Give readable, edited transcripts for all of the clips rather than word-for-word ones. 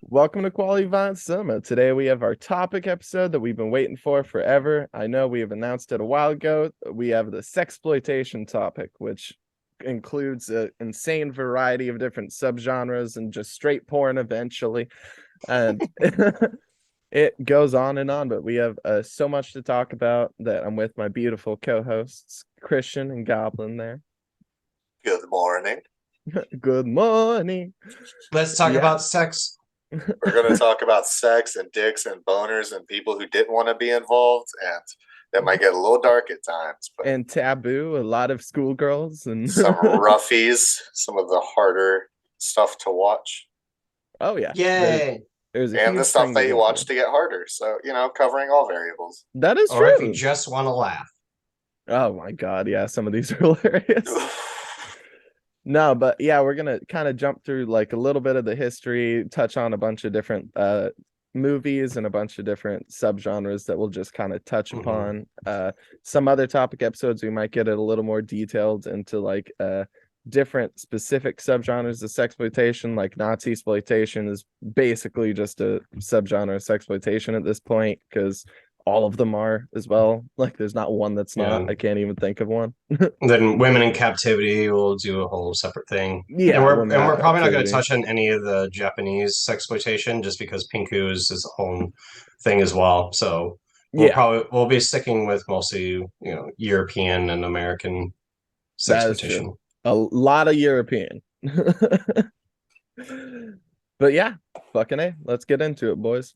Welcome to Quality Violence Cinema. Today we have our topic episode that we've been waiting for forever. I know we have announced it a while ago. We have the sexploitation topic, which includes an insane variety of different subgenres and just straight porn eventually. And it goes on and on, but we have so much to talk about that I'm with my beautiful co-hosts, Christian and Goblin there. Good morning. Good morning. Let's talk about sex. We're going to talk about sex and dicks and boners and people who didn't want to be involved, and that might get a little dark at times. But and taboo, a lot of schoolgirls and some ruffies, some of the harder stuff to watch. Oh yeah, Yay! There's and the stuff that you watch to get harder. So covering all variables. That is or true. If you just want to laugh. Oh my god, yeah, some of these are hilarious. No, but yeah, we're gonna kind of jump through like a little bit of the history, touch on a bunch of different movies and a bunch of different subgenres that we'll just kind of touch upon. Some other topic episodes we might get it a little more detailed into like different specific subgenres of sexploitation. Like Nazi exploitation is basically just a subgenre of sexploitation at this point, because all of them are as well. Like there's not one that's not. I can't even think of one. Then women in captivity, we'll do a whole separate thing. Yeah, and we're probably not going to touch on any of the Japanese sexploitation just because pinku is its own thing as well. So we'll be sticking with mostly European and American sexploitation. A lot of European. But yeah, fucking A. Let's get into it, boys.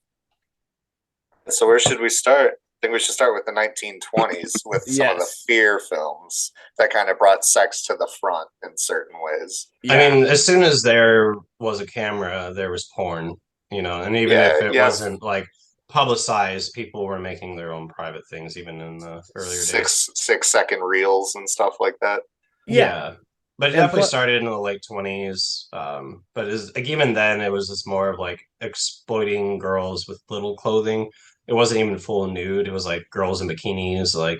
So where should we start? I think we should start with the 1920s with some of the fear films that kind of brought sex to the front in certain ways. Yeah. I mean, as soon as there was a camera, there was porn, and even if it wasn't like publicized, people were making their own private things even in the earlier days. 6-second reels and stuff like that. Yeah. But it definitely started in the late 20s. But even then, it was just more of like exploiting girls with little clothing. It wasn't even full nude. It was like girls in bikinis, like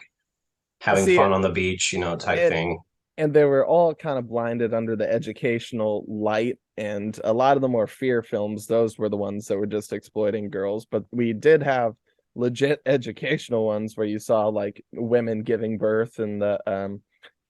having fun on the beach, type thing. And they were all kind of blinded under the educational light. And a lot of the more fear films, those were the ones that were just exploiting girls. But we did have legit educational ones where you saw like women giving birth and the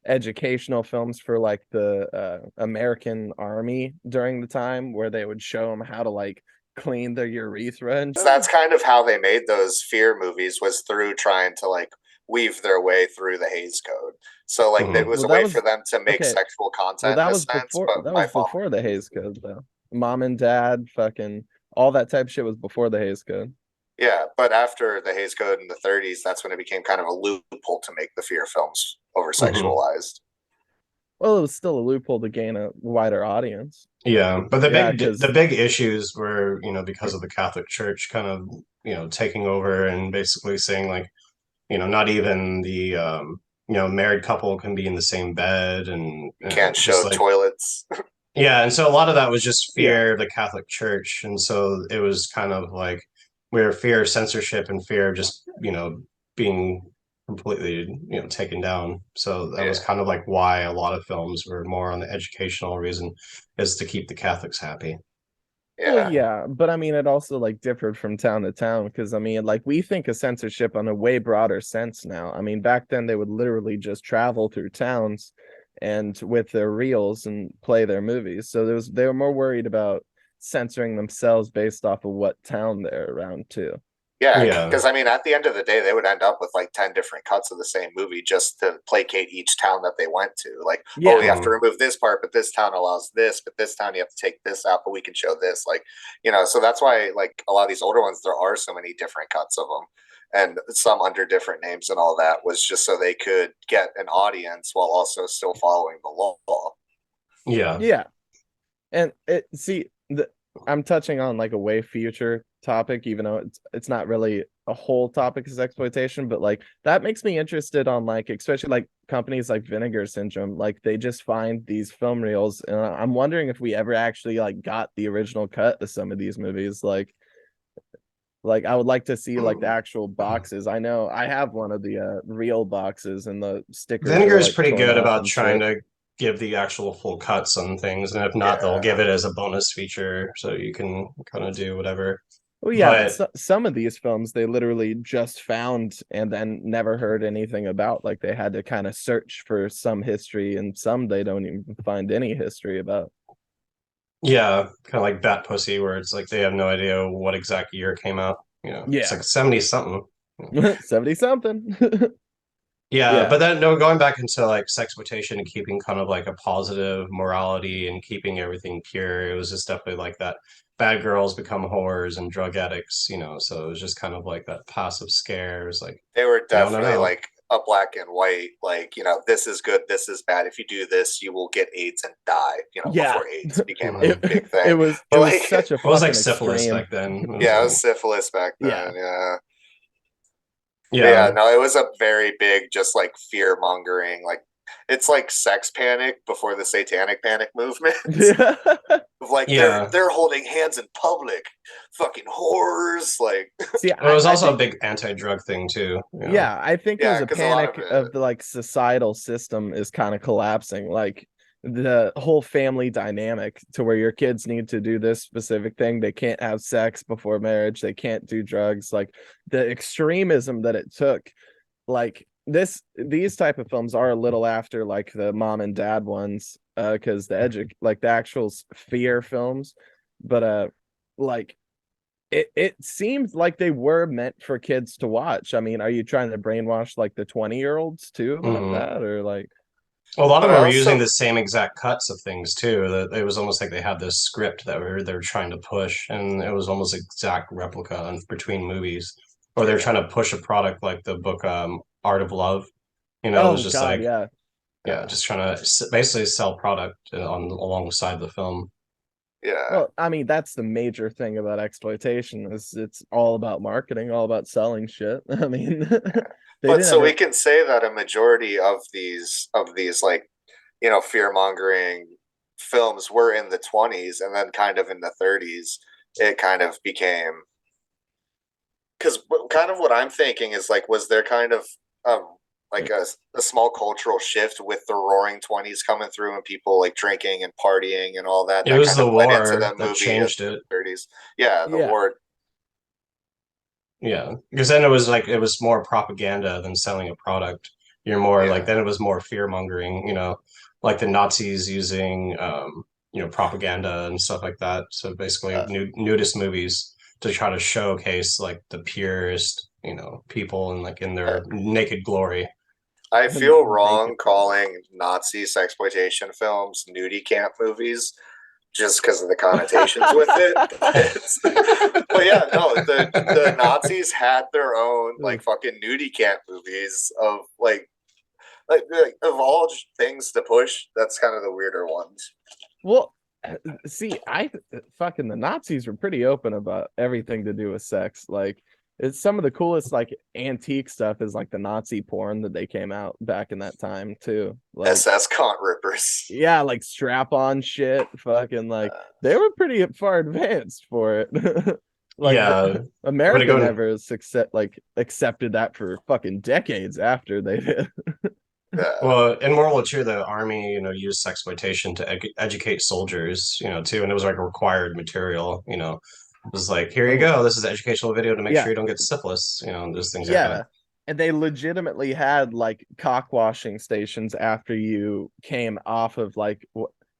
educational films for like the American Army during the time, where they would show them how to like clean their urethra. And that's kind of how they made those fear movies, was through trying to like weave their way through the Hays Code. So like it was a way for them to make sexual content. That was before the Hays Code though. Mom and Dad, fucking all that type of shit was before the Hays Code. Yeah, but after the Hays Code in the 30s, that's when it became kind of a loophole to make the fear films over sexualized. Well, it was still a loophole to gain a wider audience. Yeah, but the big issues were, because of the Catholic Church kind of, taking over and basically saying like, not even the married couple can be in the same bed and can't show toilets. Yeah, and so a lot of that was just fear of the Catholic Church, and so it was kind of like where fear of censorship and fear of just being completely taken down. So that was kind of like why a lot of films were more on the educational reason, is to keep the Catholics happy. But I mean, it also like differed from town to town, because I mean, like we think of censorship on a way broader sense now. I mean, back then they would literally just travel through towns and with their reels and play their movies. So they were more worried about censoring themselves based off of what town they're around too. Yeah, because I mean, at the end of the day, they would end up with like 10 different cuts of the same movie just to placate each town that they went to. Like, oh, we have to remove this part, but this town allows this, but this town you have to take this out, but we can show this. Like, so that's why like a lot of these older ones, there are so many different cuts of them, and some under different names and all that, was just so they could get an audience while also still following the law. Yeah. And I'm touching on like a way future topic, even though it's not really a whole topic is exploitation, but like that makes me interested on like, especially like companies like Vinegar Syndrome, like they just find these film reels, and I'm wondering if we ever actually like got the original cut of some of these movies. Like I would like to see like the actual boxes. I know I have one of the real boxes, and the stickers. Vinegar is pretty good about trying to give the actual full cuts on things, and if not, they'll give it as a bonus feature, so you can kind of do whatever. Well, yeah, but But some of these films they literally just found and then never heard anything about. Like they had to kind of search for some history, and some they don't even find any history about. yeah, kind of like Bat Pussy, where it's like they have no idea what exact year it came out. You know, it's Yeah, like 70 something. 70 something. Yeah, Yeah, but then no, going back into like sexploitation and keeping kind of like a positive morality and keeping everything pure, it was just definitely like that. Bad girls become whores and drug addicts, you know. So it was just kind of like that passive scare. It was like, They were no, no, definitely no. like a black and white, like, this is good, this is bad. If you do this, you will get AIDS and die, yeah. before AIDS became a Mhm. big It thing. was But like, such a It was like fucking syphilis extreme. back then. It was yeah, it like, was syphilis back Yeah. then. Yeah. But yeah, yeah, no, it was a very big, just like fear mongering. Like, it's like sex panic before the satanic panic movement. Of like yeah. they're holding hands in public, fucking whores. Like, See, Well, it was I also a think big anti-drug thing too. You know. yeah, I think it yeah, was a because a lot of panic of it, the like societal system is kind of collapsing. Like the whole family dynamic to where your kids need to do this specific thing. They can't have sex before marriage. They can't do drugs. Like the extremism that it took. Like these type of films are a little after like the mom and dad ones, because the actual fear films, but like it seems like they were meant for kids to watch. I mean, are you trying to brainwash like the 20-year-olds too about Mhm. that, or like Well, a lot but of I them were using also the same exact cuts of things too. That it was almost like they had this script that they were trying to push, and it was almost exact replica between movies, or they're yeah, trying to push a product like the book Art of Love. You know, it was oh just god, like yeah. yeah, just trying to basically sell product on alongside the film. yeah. Well, I mean, that's the major thing about exploitation is it's all about marketing, all about selling shit. I mean, they But didn't so we ever. can say that a majority of these like, fear mongering films were in the 20s, and then kind of in the 30s it kind of became, because kind of what I'm thinking is like, was there kind of like a small cultural shift with the roaring 20s coming through and people like drinking and partying and all that It was kind the of led into war the that movie of changed it. the 30s. Yeah, the Yeah. war. Yeah, because then it was like it was more propaganda than selling a product. You're more like Yeah. then it was more fear mongering, you know, like the Nazis using propaganda and stuff like that. So basically uh, nudist movies to try to showcase like the purest, people and like in their naked glory. I feel Naked wrong glory. calling Nazi exploitation films nudie camp movies just because of the connotations with it. But yeah, no, the Nazis had their own like fucking nudie camp movies of like of all things to push. That's kind of the weirder ones. Well, see, I fucking the Nazis were pretty open about everything to do with sex. Like, it's some of the coolest like antique stuff is like the Nazi porn that they came out back in that time too. Like, SS Cunt Rippers. yeah, like strap on shit, fucking like Uh, they were pretty far advanced for it. Like Yeah, when it America go never accepted that for fucking decades after they did. yeah. well in World War II, the army, used sexploitation to educate soldiers, too, and it was like a required material. It was like, here you Oh, go, this is an educational video to make yeah, sure you don't get syphilis, those things like that. yeah. And they legitimately had like cock washing stations after you came off of like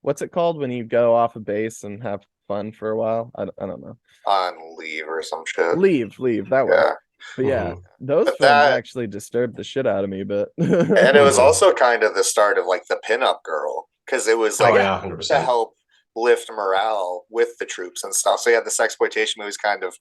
what's it called when you go off of base and have fun for a while? I don't know. On leave or some shit. Leave that way. Yeah. But yeah, Hmm. those But films that, actually disturbed the shit out of me, but and it was Hmm. also kind of the start of like the pinup girl, because it was Oh like yeah. yeah, to 100%. help lift morale with the troops and stuff. So you had the sexploitation movies kind of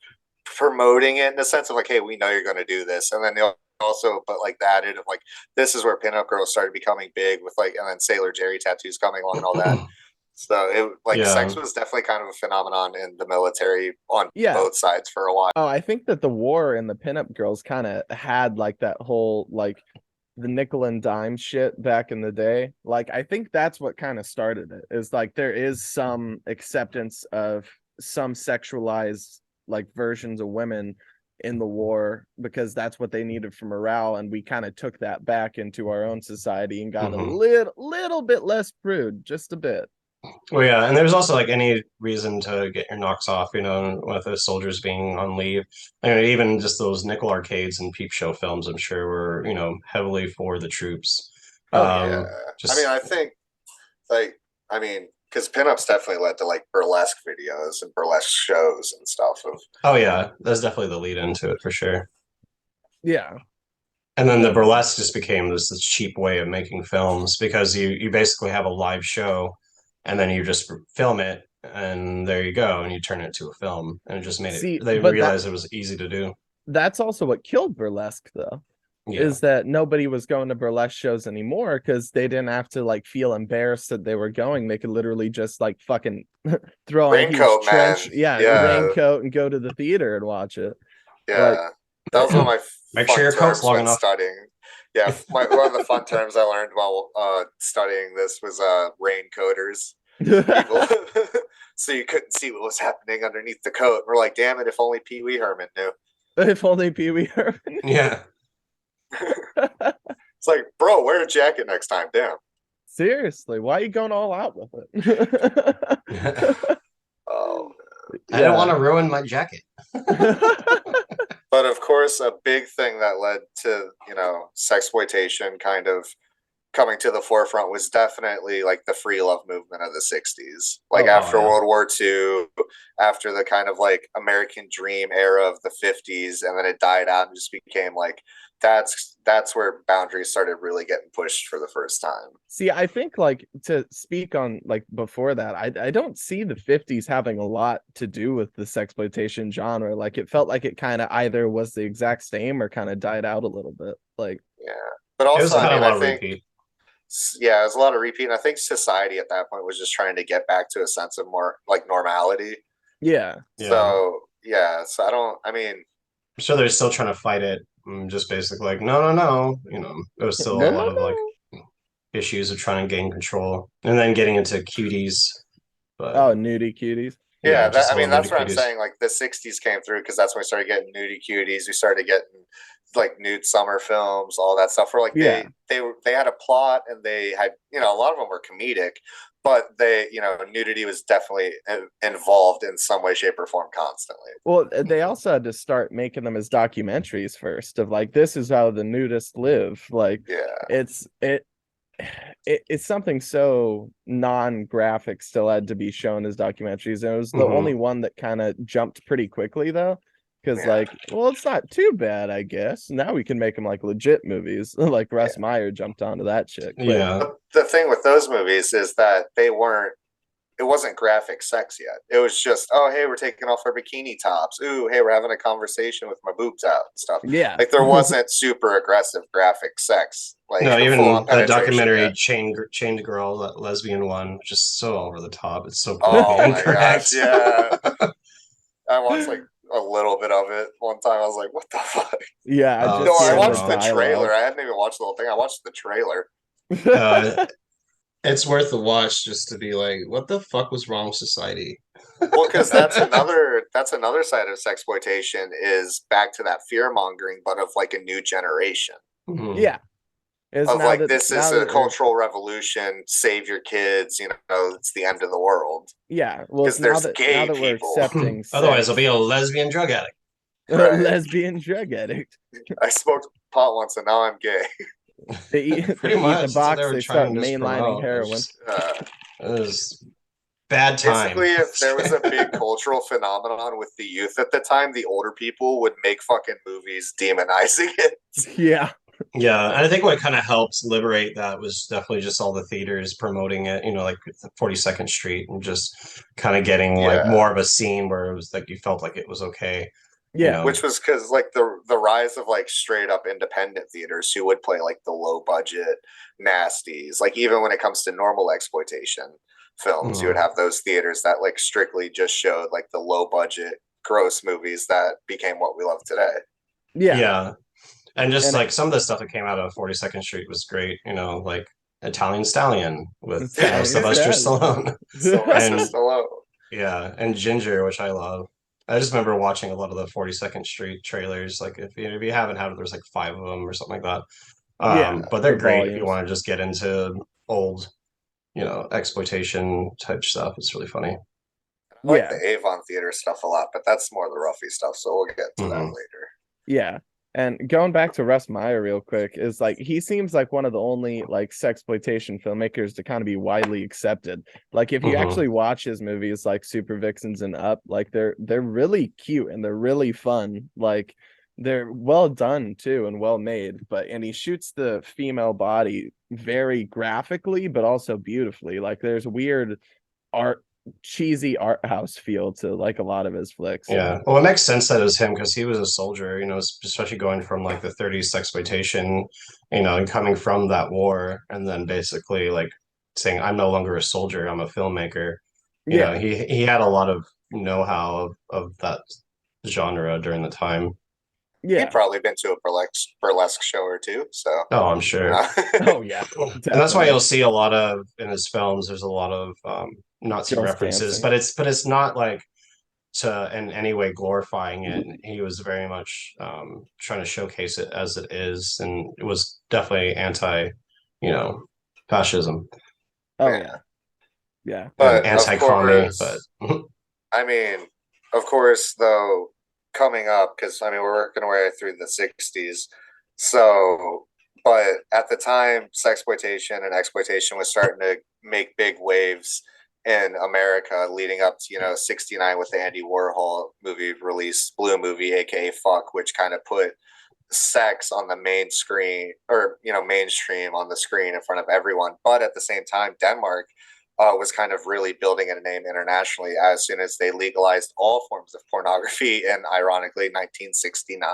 promoting it in the sense of like, hey, we know you're going to do this, and then they also, but like the added of like, this is where pinup girls started becoming big with like, and then Sailor Jerry tattoos coming along and all that. So it like sex Yeah. was definitely kind of a phenomenon in the military on Yeah. both sides for a while. Oh, I think that the war and the pinup girls kind of had like that whole like the nickel and dime shit back in the day. Like I think that's what kind of started it. Is like there is some acceptance of some sexualized like versions of women in the war because that's what they needed for morale, and we kind of took that back into our own society and got a little bit less prude, just a bit. Well, yeah, and there's also like any reason to get your knocks off, you know, with the soldiers being on leave. I mean, even just those nickel arcades and peep show films, I'm sure were, you know, heavily for the troops. Yeah. Just I mean, I think like because pinups definitely led to like burlesque videos and burlesque shows and stuff. Oh yeah, that's definitely the lead into it for sure. Yeah. And then the burlesque just became this cheap way of making films because you basically have a live show and then you just film it and there you go and you turn it into a film and it just made it. They realized it was easy to do. That's also what killed burlesque though. Yeah. Is that nobody was going to burlesque shows anymore because they didn't have to like feel embarrassed that they were going. They could literally just like fucking throw on a huge trench, raincoat, and go to the theater and watch it. Yeah, like, that was one of my make sure your coat's long enough. Studying. Yeah, one of the fun terms I learned while studying this was raincoaters. So you couldn't see what was happening underneath the coat. We're like, damn it! If only Pee Wee Herman knew. If only Pee Wee Herman. Yeah. It's like, bro, wear a jacket next time. Damn. Seriously, why are you going all out with it? Oh, I don't want to ruin my jacket. But of course, a big thing that led to, you know, sexploitation kind of coming to the forefront was definitely like the free love movement of the 60s. Like after World War II, after the kind of like American dream era of the 50s, and then it died out and just became like that's where boundaries started really getting pushed for the first time. See, I think like to speak on like before that, I don't see the 50s having a lot to do with the sexploitation genre. Like it felt like it kind of either was the exact same or kind of died out a little bit. Like but also I think repeat. Yeah, it was a lot of repeat. And I think society at that point was just trying to get back to a sense of more like normality. Yeah. So I mean, I'm sure they're still trying to fight it. Just basically like, no. You know, there was still a lot of like issues of trying to gain control and then getting into cuties. But nudie cuties. Yeah, that's what I'm saying. Like the 60s came through because that's when we started getting nudie cuties. We started getting like nude summer films, all that stuff. Where like they had a plot and they had, you know, a lot of them were comedic, but they, you know, nudity was definitely involved in some way, shape, or form constantly. Well, they also had to start making them as documentaries first of like, this is how the nudists live. Like, it's something so non-graphic still had to be shown as documentaries, and it was the only one that kind of jumped pretty quickly though, because like, well, it's not too bad, I guess. Now we can make them like legit movies. Like Russ Meyer jumped onto that shit. Yeah. The thing with those movies is that it wasn't graphic sex yet. It was just, oh, hey, we're taking off our bikini tops. Ooh, hey, we're having a conversation with my boobs out and stuff. Yeah. Like there wasn't super aggressive graphic sex. Like no, even that documentary Chained Girl, that lesbian one, just so over the top. It's so incorrect. Yeah. I watched like a little bit of it one time. I was like, what the fuck? Yeah. I watched the trailer. I hadn't even watched the whole thing. I watched the trailer. It's worth the watch just to be like, what the fuck was wrong with society? Well, because that's another side of sexploitation is back to that fear mongering, but of like a new generation. Yeah. Of like, this is a cultural revolution. Save your kids. You know, it's the end of the world. Yeah, well, because there's gay people. We're accepting otherwise, I'll be a lesbian drug addict. Right. Lesbian drug addict. I smoked pot once, and now I'm gay. They eat the box. They start mainlining heroin. It was bad time. Basically, if there was a big cultural phenomenon with the youth at the time, the older people would make fucking movies demonizing it. Yeah. Yeah, and I think what kind of helped liberate that was definitely just all the theaters promoting it, you know, like 42nd Street, and just kind of getting like more of a scene where it was like you felt like it was okay. Yeah, you know? Which was because like the rise of like straight up independent theaters who would play like the low budget nasties. Like even when it comes to normal exploitation films, you would have those theaters that like strictly just showed like the low budget gross movies that became what we love today. Yeah. And just like some of the stuff that came out of 42nd Street was great, you know, like Italian Stallion with Sylvester Stallone. Sylvester Stallone. Yeah, and Ginger, which I love. I just remember watching a lot of the 42nd Street trailers. Like if you haven't had it, there's like 5 of them or something like that. Yeah, But the they're great if you volumes. want to just get into old, exploitation type stuff. It's really funny. I like Yeah. the Avon Theater stuff a lot, but that's more the Ruffy stuff, so we'll get to that Hmm. later. Yeah. And going back to Russ Meyer real quick, is like he seems like one of the only like sexploitation filmmakers to kind of be widely accepted. Like if you Hmm. actually watch his movies like Super Vixens and Up, like they're really cute and they're really fun. Like they're well done too and well made. And he shoots the female body very graphically, but also beautifully. Like there's weird art cheesy art house feel to like a lot of his flicks. Yeah. Well, it makes sense that it was him because he was a soldier, especially going from like the 30s exploitation, and coming from that war and then basically like saying, I'm no longer a soldier, I'm a filmmaker. Yeah. He had a lot of know-how of that genre during the time. He'd Yeah. probably been to a burlesque show or two, so Oh, I'm sure. Oh yeah. And that's why Definitely. you'll see a lot of in his films, there's a lot of Nazi Girls references, dancing. but it's not like to in any way glorifying it. He was very much trying to showcase it as it is, and it was definitely you know, fascism Oh yeah. yeah. Yeah. and But of anti-commie. But course, I mean, of course, though, coming up, because I mean, we're working our way through the 60s. So, but at the time, sexploitation and exploitation was starting to make big waves in America, leading up to, 69 with the Andy Warhol movie release, Blue Movie, aka Fuck, which kind of put sex on the main screen or, mainstream on the screen in front of everyone. But at the same time, Denmark was kind of really building a name internationally as soon as they legalized all forms of pornography in, ironically, 1969,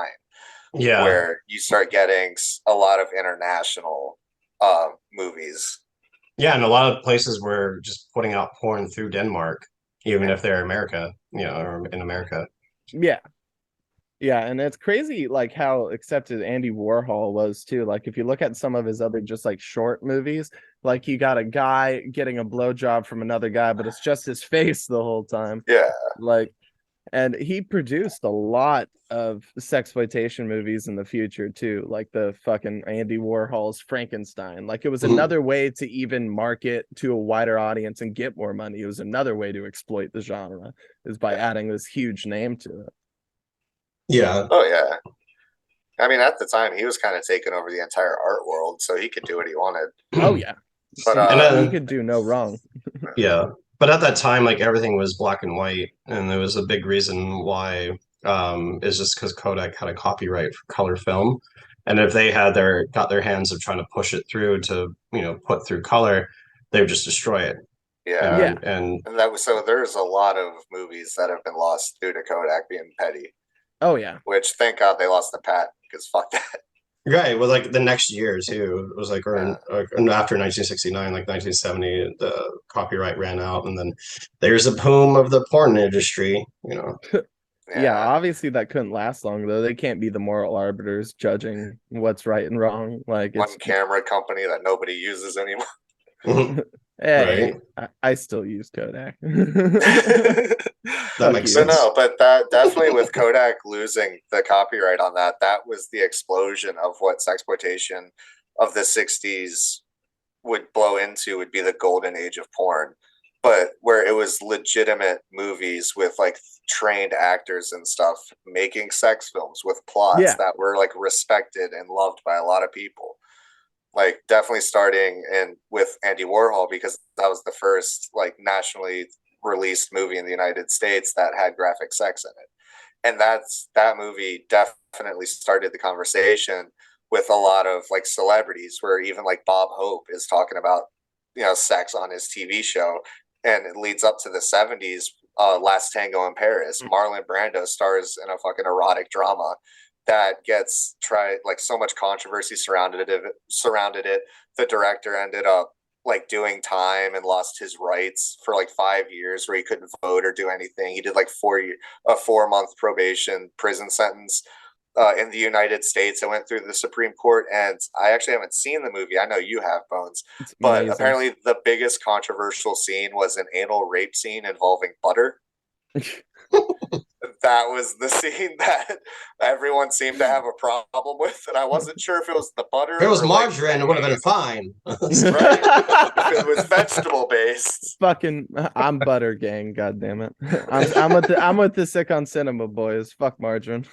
yeah, where you start getting a lot of international movies. yeah, and a lot of places were just putting out porn through Denmark, even Yeah. if they're America, or in America. Yeah. Yeah, and it's crazy like how accepted Andy Warhol was too. Like if you look at some of his other just like short movies, like you got a guy getting a blowjob from another guy, but it's just his face the whole time. Yeah. Like and he produced a lot of sexploitation movies in the future too, like the fucking Andy Warhol's Frankenstein. Like it was another way to even market to a wider audience and get more money. It was another way to exploit the genre is by adding this huge name to it. Yeah. Oh, yeah. I mean, at the time, he was kind of taking over the entire art world, so he could do what he wanted. Oh yeah. But And He could do no wrong. yeah, but at that time, like everything was black and white, and there was a big reason why is just because Kodak had a copyright for color film, and if they had got their hands of trying to push it through to put through color, they would just destroy it. yeah, Yeah. And and that was so. There's a lot of movies that have been lost due to Kodak being petty. Oh yeah. Which thank God they lost the patent because fuck that. right, well, like the next year too, it was like Yeah. after 1969, like 1970, the copyright ran out, and then there's a boom of the porn industry. Yeah, Yeah. obviously that couldn't last long though. They can't be the moral arbiters judging what's right and wrong. Like One it's camera company that nobody uses anymore. hey, Right, I still use Kodak. that Fuck makes So you. sense. no, but that definitely with Kodak losing the copyright on that, that was the explosion of what sexploitation of the 60s would blow into would be the golden age of porn. But where it was legitimate movies with like trained actors and stuff making sex films with plots Yeah. that were like respected and loved by a lot of people. Like definitely starting in with Andy Warhol because that was the first like nationally released movie in the United States that had graphic sex in it. And that movie definitely started the conversation with a lot of like celebrities where even like Bob Hope is talking about sex on his TV show, and it leads up to the 70s. Last Tango in Paris, Marlon Brando stars in a fucking erotic drama that gets tried like so much controversy surrounded it. The director ended up like doing time and lost his rights for like 5 years where he couldn't vote or do anything. He did like a 4 month probation prison sentence in the United States. I went through the Supreme Court, and I actually haven't seen the movie. I know you have, Bones, It's but amazing. apparently the biggest controversial scene was an anal rape scene involving butter. that was the scene that everyone seemed to have a problem with, and I wasn't sure if it was the butter. If it was or margarine, like, it would have been fine. Right? If it was vegetable based. Fucking, I'm butter gang. God damn it. I'm with the sick on cinema boys. Fuck margarine.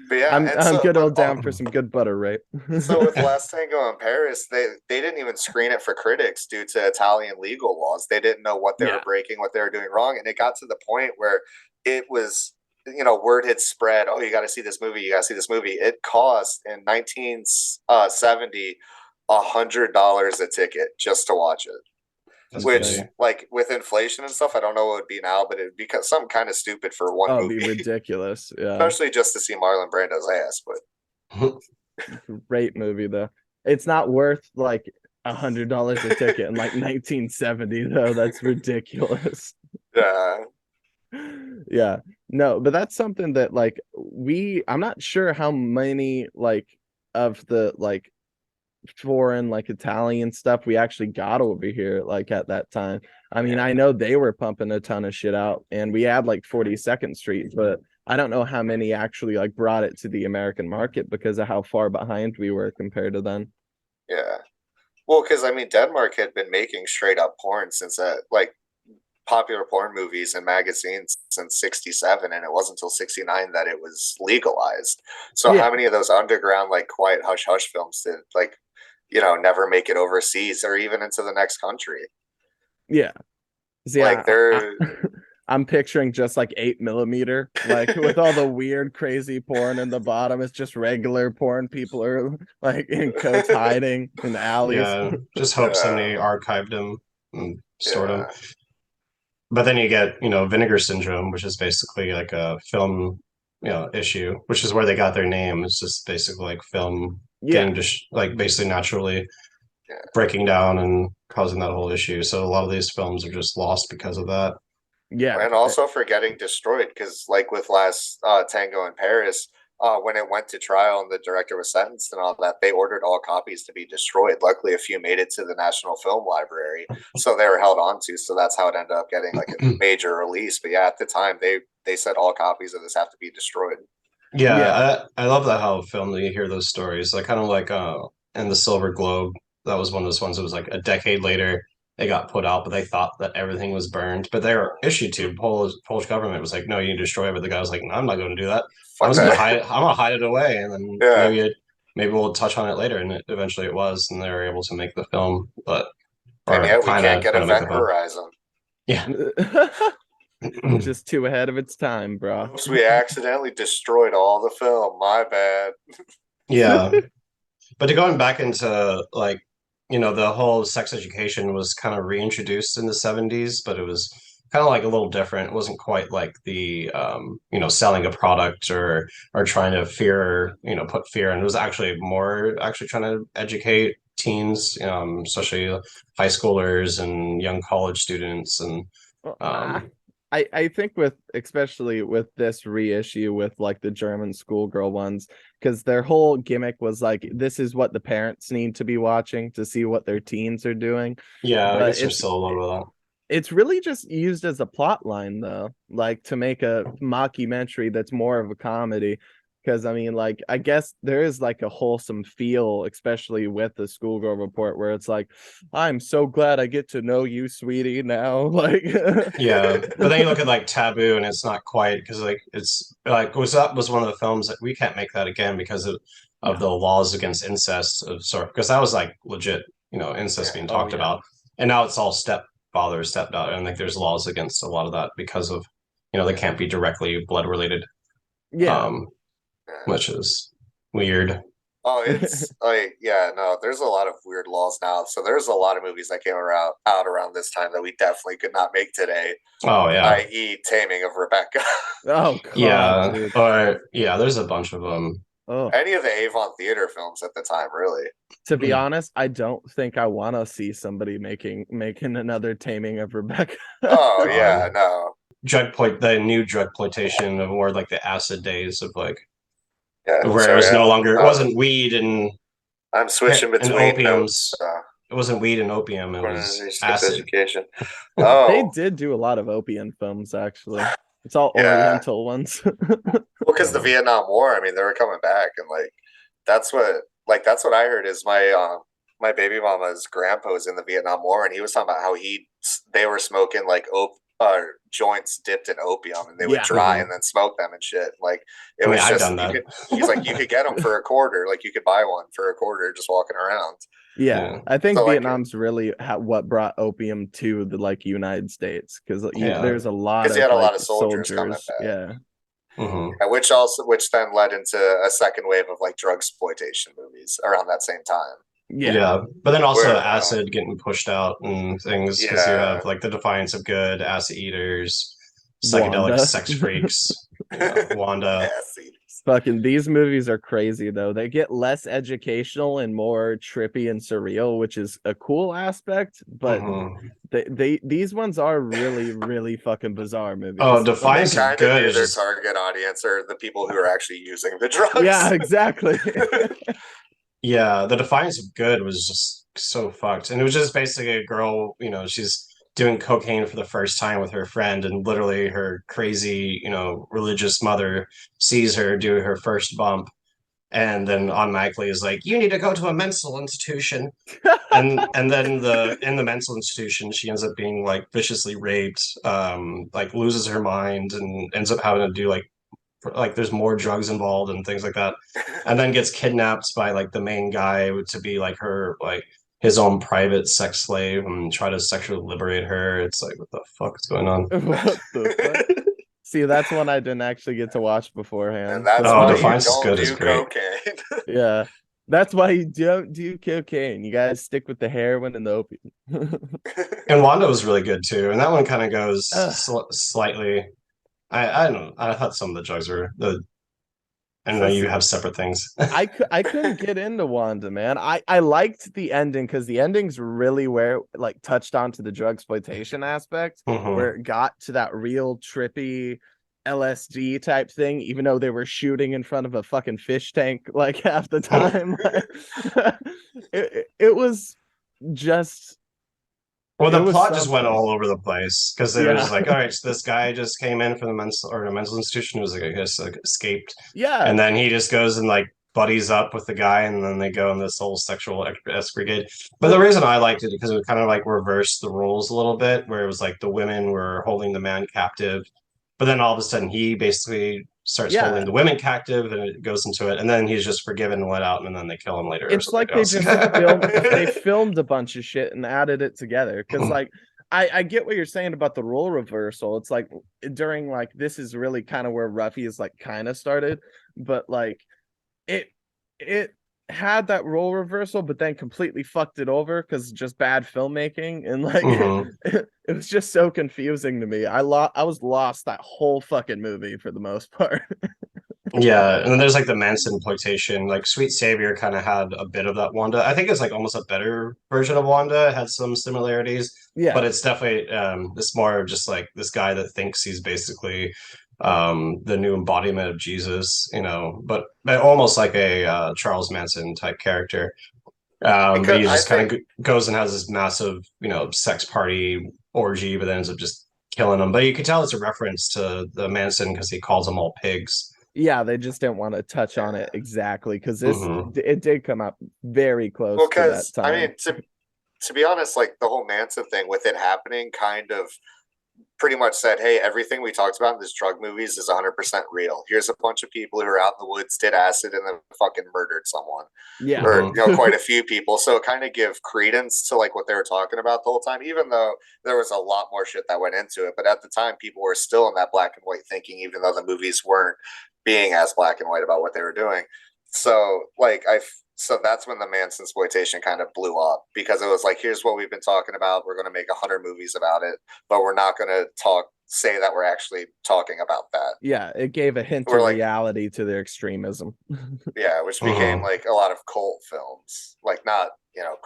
But yeah, I'm good old down for some good butter, right? So with Last Tango in Paris, they didn't even screen it for critics due to Italian legal laws. They didn't know what they were breaking, what they were doing wrong, and it got to the point where it was, word had spread. Oh, you got to see this movie. You got to see this movie. It cost in 1970 $100 a ticket just to watch it. That's Which, crazy. like, with inflation and stuff, I don't know what it would be now, but it'd be something kind of stupid for one movie. It'd be ridiculous. Yeah. Especially just to see Marlon Brando's ass. But great movie though. It's not worth like $100 a ticket in like 1970 though. That's ridiculous. Yeah. Yeah. No, but that's something that like I'm not sure how many like of the like foreign like Italian stuff we actually got over here like at that time. I mean, I know they were pumping a ton of shit out, and we had like 42nd Street, but I don't know how many actually like brought it to the American market because of how far behind we were compared to then. Yeah. Well, because I mean, Denmark had been making straight up porn since like popular porn movies and magazines since 67, and it wasn't until 69 that it was legalized. So how many of those underground like quiet hush hush films did like never make it overseas or even into the next country? Yeah. See, like I'm picturing just like 8mm, like with all the weird, crazy porn in the bottom. It's just regular porn. People are like in coats hiding in alleys. Yeah, just hope somebody archived them and stored them. But then you get, vinegar syndrome, which is basically like a film, issue, which is where they got their name. It's just basically like film getting just like basically naturally breaking down and causing that whole issue. So a lot of these films are just lost because of that. Yeah. And also for getting destroyed, because like with Last Tango in Paris, when it went to trial and the director was sentenced and all that, they ordered all copies to be destroyed. Luckily, a few made it to the National Film Library, so they were held on to. So that's how it ended up getting like a major release. But yeah, at the time, they said all copies of this have to be destroyed. Yeah. I love that how film that you hear those stories. Like kind of like in the Silver Globe, that was one of those ones that was like a decade later they got put out, but they thought that everything was burned. But they were issued to Polish government was like, no, you need to destroy it. But the guy was like, no, I'm not going to do that. I'm gonna hide it away, and then maybe we'll touch on it later. And eventually it was, and they were able to make the film. But and yet we can't get Event Horizon. Yeah. Just too ahead of its time, bro. Oops, we accidentally destroyed all the film. My bad. Yeah. But going back into like, the whole sex education was kind of reintroduced in the 70s, but it was kind of like a little different. It wasn't quite like the selling a product or trying to put fear in. It was actually more trying to educate teens, especially high schoolers and young college students. And I think especially with this reissue with like the German schoolgirl ones, because their whole gimmick was like, this is what the parents need to be watching to see what their teens are doing. Yeah, I guess there's still a lot of that. It's really just used as a plot line though, like to make a mockumentary that's more of a comedy. Because I mean, like, I guess there is like a wholesome feel, especially with the Schoolgirl Report, where it's like, I'm so glad I get to know you, sweetie, now. Like, yeah. But then you look at like Taboo, and it's not quite, because like it's like that was one of the films that we can't make that again because of the laws against incest of sort, because that was like legit, incest being talked about, and now it's all stepfather, stepdaughter, and like there's laws against a lot of that because of they can't be directly blood related. Which is weird. Oh, it's like, there's a lot of weird laws now. So there's a lot of movies that came out around this time that we definitely could not make today. Oh yeah, i.e. Taming of Rebecca. Oh God, dude. Or there's a bunch of them. Any of the Avon Theater films at the time, really. To be honest, I don't think I want to see somebody making another Taming of Rebecca. Oh yeah, no. The new drugploitation of more like the acid days of like. Yeah, where it was no longer, it wasn't weed and I'm switching between opiums. It wasn't weed and opium. It was acid. Education. They did do a lot of opium films, actually. It's all Yeah. Oriental ones. Well, because the Vietnam War, I mean, they were coming back, and that's what I heard is my baby mama's grandpa was in the Vietnam War, and he was talking about how they were smoking like joints dipped in opium, and they would dry and then smoke them and shit. Like it was I've just done that. he's like, you could get them for $0.25, like you could buy one for $0.25 just walking around. Yeah, I think So, Vietnam's really what brought opium to the United States, because there's a lot of he had a lot of soldiers coming back. Yeah. Which then led into a second wave of like drug exploitation movies around that same time. Yeah, but then also acid getting pushed out and things, because you have like the Defiance of Good, Acid Eaters, psychedelic sex freaks, Wanda. Fucking these movies are crazy though. They get less educational and more trippy and surreal, which is a cool aspect, but these ones are really, really fucking bizarre movies. Oh, Defiance of Good is their target audience are the people who are actually using the drugs. Yeah, exactly. Yeah, the Defiance of Good was just so fucked. And it was just basically a girl, she's doing cocaine for the first time with her friend, and literally her crazy, religious mother sees her do her first bump, and then automatically is like, you need to go to a mental institution. and then in the mental institution, she ends up being like viciously raped, like loses her mind and ends up having to do like there's more drugs involved and things like that, and then gets kidnapped by like the main guy to be like her, like his own private sex slave, and try to sexually liberate her. It's like, what the fuck is going on? What the fuck? See, that's one I didn't actually get to watch beforehand. And that's why Defiance you don't is do great. cocaine. Yeah, that's why you don't do cocaine. You guys stick with the heroin and the opium. And Wanda was really good too, and that one kind of goes slightly. I don't know. I thought some of the drugs were I know you have separate things. I couldn't get into Wanda, man. I liked the ending because the ending's really where like touched onto the drug exploitation aspect, where it got to that real trippy LSD type thing, even though they were shooting in front of a fucking fish tank like half the time. it was just. Well, the plot just went all over the place, because they were just like, all right, so this guy just came in from the mental institution, who was like, I guess, like, escaped. Yeah. And then he just goes and like buddies up with the guy, and then they go in this whole sexual escapade. But the reason I liked it, because it would kind of like reverse the roles a little bit, where it was like the women were holding the man captive, but then all of a sudden he basically starts holding the women captive, and it goes into it, and then he's just forgiven and let out, and then they kill him later. It's like they just filmed a bunch of shit and added it together, because like I get what you're saying about the role reversal. It's like during like this is really kind of where Ruffies like kind of started, but like it had that role reversal, but then completely fucked it over because just bad filmmaking, and like it was just so confusing to me. I was lost that whole fucking movie for the most part. Yeah, and then there's like the Manson exploitation. Like Sweet Savior kind of had a bit of that Wanda. I think it's like almost a better version of Wanda. It had some similarities, but it's definitely it's more just like this guy that thinks he's basically the new embodiment of Jesus, but almost like a Charles Manson type character. But he just kind of goes and has this massive, sex party orgy, but then ends up just killing them. But you can tell it's a reference to the Manson, because he calls them all pigs. Yeah, they just didn't want to touch on it exactly, because it did come up very close to that time. I mean, to be honest, like the whole Manson thing with it happening kind of pretty much said, hey, everything we talked about in this drug movies is 100% real. Here's a bunch of people who are out in the woods, did acid, and then fucking murdered someone. Yeah. Or, quite a few people. So it kind of give credence to like what they were talking about the whole time, even though there was a lot more shit that went into it. But at the time, people were still in that black and white thinking, even though the movies weren't being as black and white about what they were doing. So so that's when the Manson exploitation kind of blew up, because it was like, here's what we've been talking about. We're going to make 100 movies about it, but we're not going to say that we're actually talking about that. Yeah, it gave a hint of reality to their extremism. Yeah, which became like a lot of cult films, like not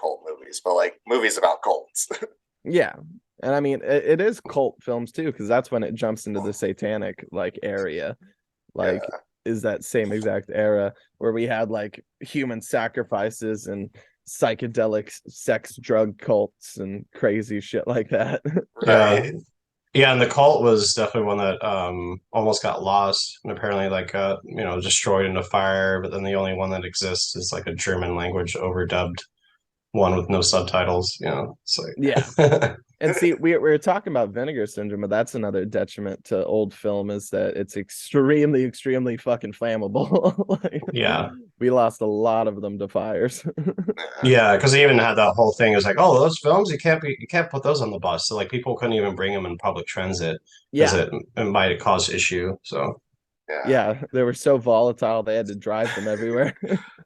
cult movies, but like movies about cults. Yeah, and I mean it is cult films too, because that's when it jumps into the satanic like area, like. Yeah. Is that same exact era where we had like human sacrifices and psychedelic sex drug cults and crazy shit like that. Right. Yeah, and the cult was definitely one that almost got lost and apparently like destroyed in a fire, but then the only one that exists is like a German language overdubbed one with no subtitles, It's Yeah. like And see, we were talking about vinegar syndrome, but that's another detriment to old film is that it's extremely, extremely fucking flammable. Like, yeah. we lost a lot of them to fires. Yeah, because they even had that whole thing. It was like, oh, those films you can't put those on the bus. So like people couldn't even bring them in public transit because Yeah, it might cause issue. So Yeah. yeah, they were so volatile they had to drive them everywhere.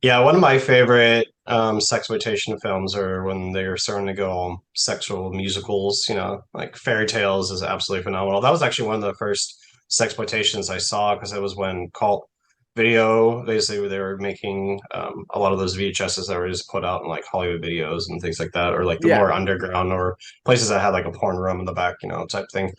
yeah, one of my favorite sexploitation films are when they're starting to go sexual musicals, like Fairy Tales is absolutely phenomenal. That was actually one of the first sexploitations I saw because it was when Cult Video, basically they were making a lot of those VHSs that were just put out in like Hollywood videos and things like that, or like the Yeah. more underground or places that had like a porn room in the back, type thing.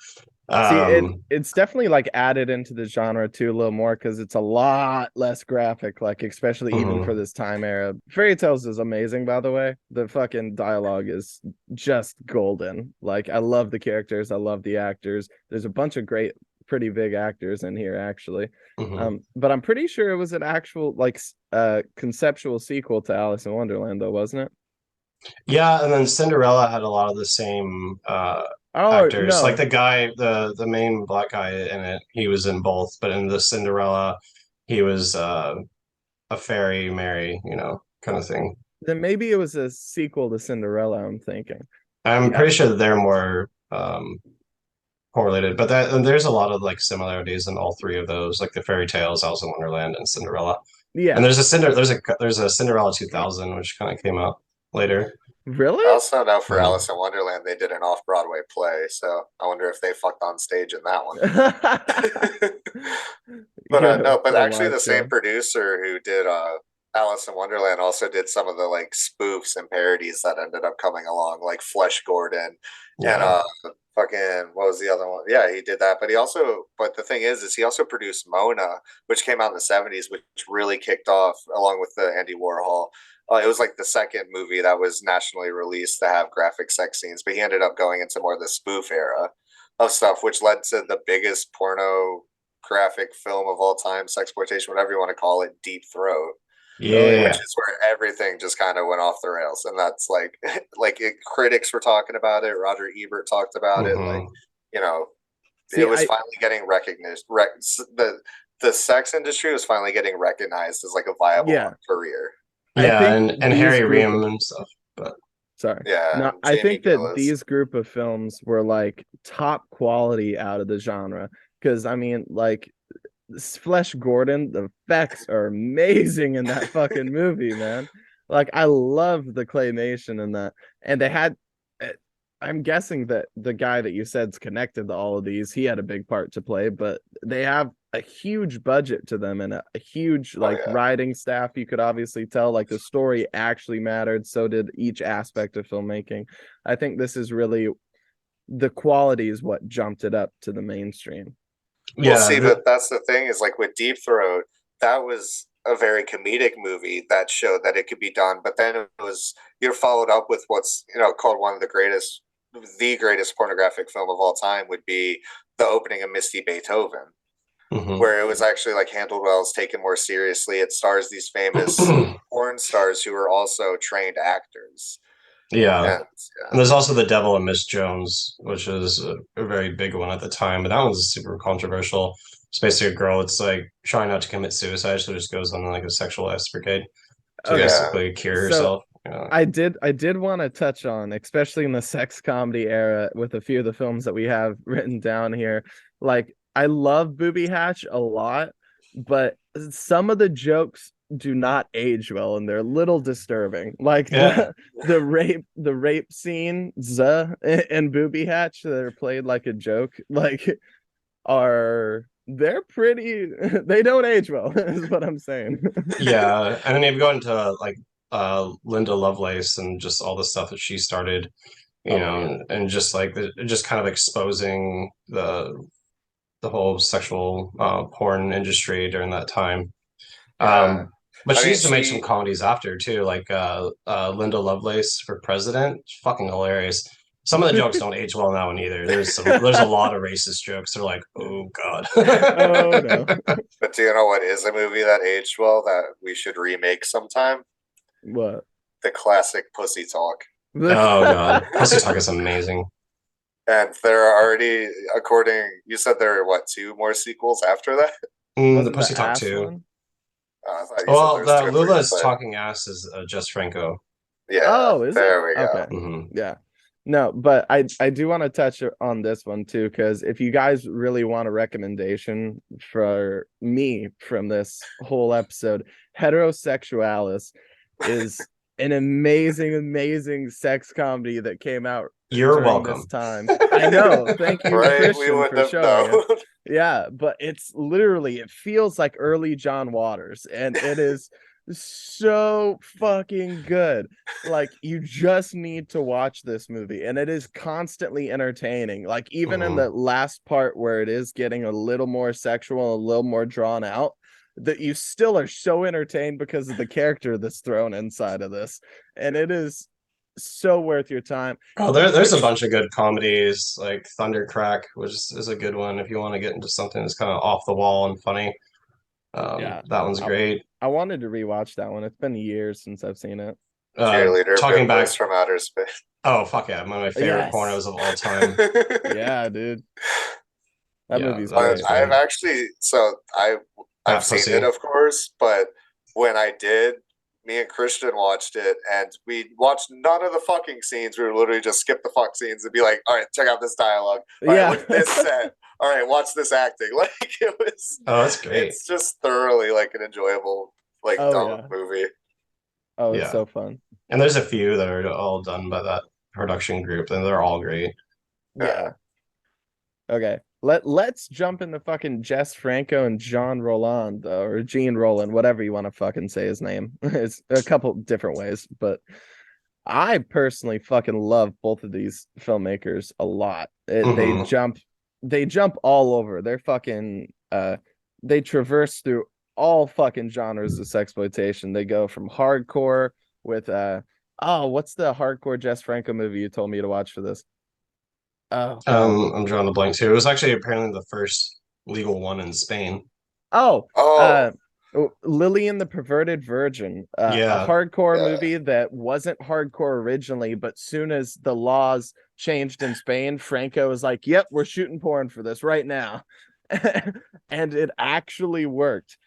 See, Um, it's definitely like added into the genre too a little more because it's a lot less graphic, like especially even for mhm. this time era. Fairy Tales is amazing, by the way. The fucking dialogue is just golden. Like I love the characters, I love the actors. There's a bunch of great, pretty big actors in here actually. Mhm. But I'm pretty sure it was an actual like conceptual sequel to Alice in Wonderland, though, wasn't it? Yeah, and then Cinderella had a lot of the same Oh actors. Like no, the guy, the main black guy in it, he was in both, but in the Cinderella, he was a fairy Mary, kind of thing. then maybe it was a sequel to Cinderella, I'm thinking. I'm Yeah, pretty sure that they're more correlated, but that and there's a lot of like similarities in all three of those, like the fairy tales, Alice in Wonderland, and Cinderella. And yeah. there's a Cinderella 2000, which kind of came out later. I Really? also know for Mhm. Alice in Wonderland they did an off-Broadway play, so I wonder if they fucked on stage in that one. But Go no, but for a actually live the same show. producer who did Alice in Wonderland also did some of the like spoofs and parodies that ended up coming along, like Flesh Gordon and Yeah. fucking what was the other one? Yeah, he did that. But the thing is he also produced Mona, which came out in the 70s, which really kicked off along with the Andy Warhol. It was like the second movie that was nationally released to have graphic sex scenes, but he ended up going into more of the spoof era of stuff, which led to the biggest pornographic film of all time, sexploitation, whatever you want to call it, Deep Throat, Oh which Yeah. yeah. is where everything just kind of went off the rails. And that's like, critics were talking about it. Roger Ebert talked about it. Like, Hmm. you know, it See, was I finally getting recognized. The sex industry was finally getting recognized as like a viable yeah, career. I Yeah, think and these Harry group Ream of and stuff. But sorry. Yeah, No, and I Jamie think that Gillis. these group of films were like top quality out of the genre. Because I mean, like Flesh Gordon, the effects are amazing in that fucking movie, man. Like I love the claymation in that. And they had eh, I'm guessing that the guy that you said's connected to all of these, he had a big part to play, but they have a huge budget to them and a huge Oh like yeah, writing staff. You could obviously tell like the story actually mattered, so did each aspect of filmmaking. I think this is really the quality is what jumped it up to the mainstream. we'll yeah, see. But that's the thing is like with Deep Throat, that was a very comedic movie that showed that it could be done. But then it was you're followed up with what's called one of the greatest pornographic film of all time would be the opening of Misty Beethoven, hmm where it was actually like handled well, it's taken more seriously. It stars these famous porn stars who are also trained actors. yeah. And And there's also The Devil and Miss Jones, which is a very big one at the time, but that one's super controversial. It's basically a girl that's like trying not to commit suicide, so just goes on like a sexual escapade to Okay. yeah, basically cure So herself. I did want to touch on, especially in the sex comedy era, with a few of the films that we have written down here. Like I love Booby Hatch a lot, but some of the jokes do not age well and they're a little disturbing. Like Yeah, the rape scenes in Booby Hatch that are played like a joke, like are they're pretty they don't age well, is what I'm saying. yeah. And then you go into like Linda Lovelace and just all the stuff that she started, Oh yeah. and just like just kind of exposing the whole sexual porn industry during that time. yeah. But I she mean, used to make some she comedies after too, like Linda Lovelace for President. Fucking hilarious. Some of the jokes don't age well now either. There's a lot of racist jokes. They're like, oh god. Oh no. But do you know what is a movie that aged well that we should remake sometime? What? The classic Pussy Talk. Oh god, Pussy Talk is amazing. And there are already, you said there are what, 2 more sequels after that? The Wasn't Pussy the Talk ass 2. one? I thought you said Well, there was 2 or 3, Lula's but talking ass is Jess Franco. yeah. Oh, is there it? we go. Okay. Mhm. Yeah. No, but I do want to touch on this one too, because if you guys really want a recommendation for me from this whole episode, Heterosexualis is an amazing sex comedy that came out You're during welcome. this time. I know. Thank you, Right? We Christian, wouldn't for have showing known. it. Yeah, but it's literally, it feels like early John Waters, and it is so fucking good. Like, you just need to watch this movie, and it is constantly entertaining. Like, even in the last part where it is getting a little more sexual, a little more drawn out, that you still are so entertained because of the character that's thrown inside of this, and it is so worth your time. Oh, there's a bunch of good comedies, like Thundercrack, which is a good one if you want to get into something that's kind of off the wall and funny. Yeah, that one's great. I wanted to rewatch that one. It's been years since I've seen it. Cheerleader, talking back from outer space. Oh fuck yeah, one of my favorite pornos of all time. Yeah, dude. That Yeah, movie's that was great. I've actually, I've seen it, of course, but when I did, me and Christian watched it, and we watched none of the fucking scenes. We were literally just skip the fuck scenes and be like, all right, check out this dialogue. All right, look at this set. All right, watch this acting. Like, it was. Oh, that's great. It's just thoroughly like an enjoyable, like, dumb movie. Oh, it's so fun. And there's a few that are all done by that production group, and they're all great. Yeah. Okay. Let's jump into fucking Jess Franco and Jean Roland, or Gene Roland, whatever you want to fucking say his name. It's a couple different ways, but I personally fucking love both of these filmmakers a lot. They jump all over. They're fucking they traverse through all fucking genres of sexploitation. They go from hardcore with what's the hardcore Jess Franco movie you told me to watch for this? I'm drawing the blank too. It was actually apparently the first legal one in Spain. Lily and the Perverted Virgin, a hardcore movie that wasn't hardcore originally, but soon as the laws changed in Spain, Franco was like, yep, we're shooting porn for this right now. And it actually worked.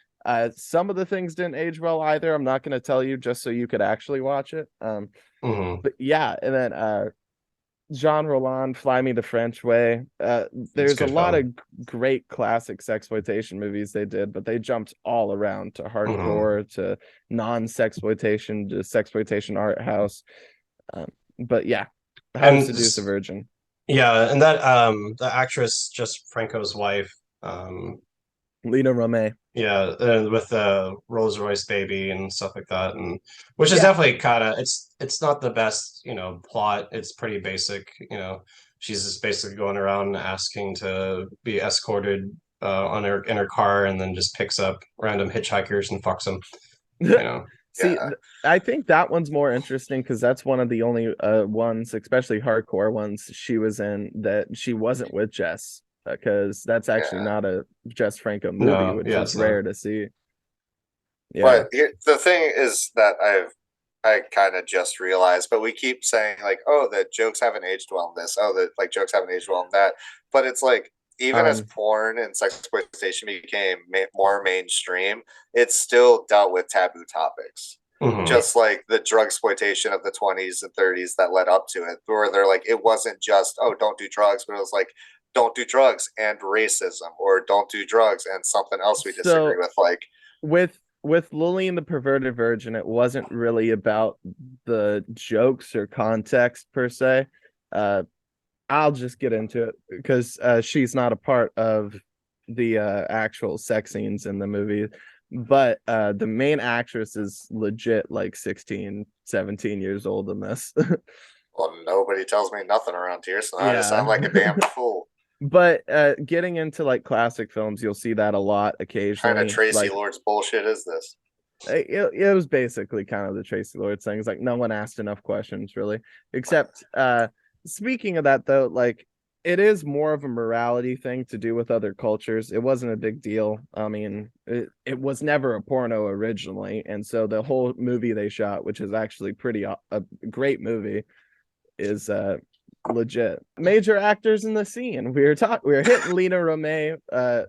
Some of the things didn't age well either. I'm not going to tell you, just so you could actually watch it. But yeah, and then Jean Roland, Fly Me the French Way. There's a lot of great classic sexploitation movies they did, but they jumped all around to hardcore, to non-sexploitation, to sexploitation art house. But yeah, How to Seduce a Virgin. Yeah, and that the actress, just Franco's wife, Lena Romay. Yeah, with the Rolls-Royce baby and stuff like that, and which is definitely kind of it's not the best, plot. It's pretty basic, She's just basically going around asking to be escorted in her car, and then just picks up random hitchhikers and fucks them. See, I think that one's more interesting because that's one of the only ones, especially hardcore ones, she was in that she wasn't with Jess. Because that's actually not a Jess Franco movie, which is rare to see. Yeah. But the thing is that I kind of just realized, but we keep saying like, oh, the jokes haven't aged well in this. Oh, the jokes haven't aged well in that. But it's like, even as porn and sexploitation became more mainstream, it still dealt with taboo topics. Just like the drug exploitation of the 20s and 30s that led up to it, where they're like, it wasn't just, oh, don't do drugs, but it was like, don't do drugs and racism, or don't do drugs and something else we disagree with. Like with Lily and the Perverted Virgin, it wasn't really about the jokes or context per se. I'll just get into it because she's not a part of the actual sex scenes in the movie, but the main actress is legit like 16, 17 years old in this. Well, nobody tells me nothing around here, so I just sound like a damn fool. But getting into like classic films, you'll see that a lot occasionally. What kind of Tracy Lords bullshit is this? It was basically kind of the Tracy Lords thing. It's like no one asked enough questions, really, except speaking of that though, like it is more of a morality thing to do with other cultures. It wasn't a big deal. I mean, it was never a porno originally, and so the whole movie they shot, which is actually pretty a great movie, is legit. Major actors in the scene. We were hitting Lena Romay.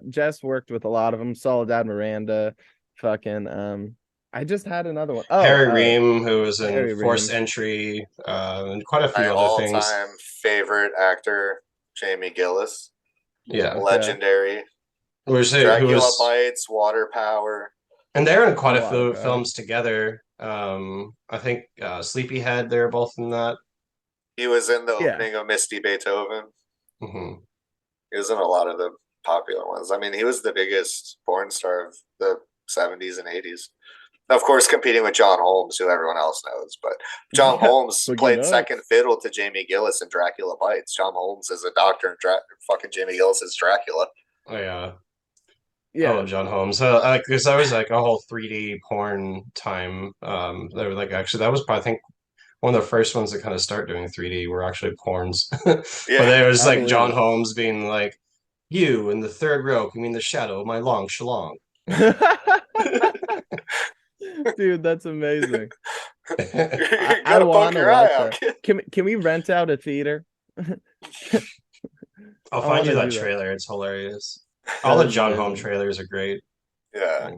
Jess worked with a lot of them. Soledad Miranda, fucking I just had another one. Oh, Harry Ream, who was in Harry Forced Ream. Entry, and quite a My few other things. all-time favorite actor, Jamie Gillis. Yeah, legendary. who Dracula was, Bites, Water Power, and they're in quite A a lot few of that. films together. I think Sleepyhead, they're both in that. he was in the Yeah. opening of Misty Beethoven. hmm He was in a lot of the popular ones. I mean, he was the biggest porn star of the 70s and 80s. Of course, competing with John Holmes, who everyone else knows. But John Yeah, Holmes but you played know. second fiddle to Jamie Gillis in Dracula Bites. John Holmes is a doctor, and fucking Jamie Gillis is Dracula. Oh yeah. Yeah. Oh, John Holmes. Because that was like a whole 3D porn time. They were like actually that was probably, I think, one of the first ones to kind of start doing 3D were actually porns. Yeah. But there was I like believe John it. Holmes being like, "You in the third row can mean the shadow of my long shalong." Dude, that's amazing. You I gotta poke want to your watch eye out, that. kid. Can we rent out a theater? I'll I find you wanna that do that. trailer. It's hilarious. That All the is John Holmes amazing. trailers are great. Yeah.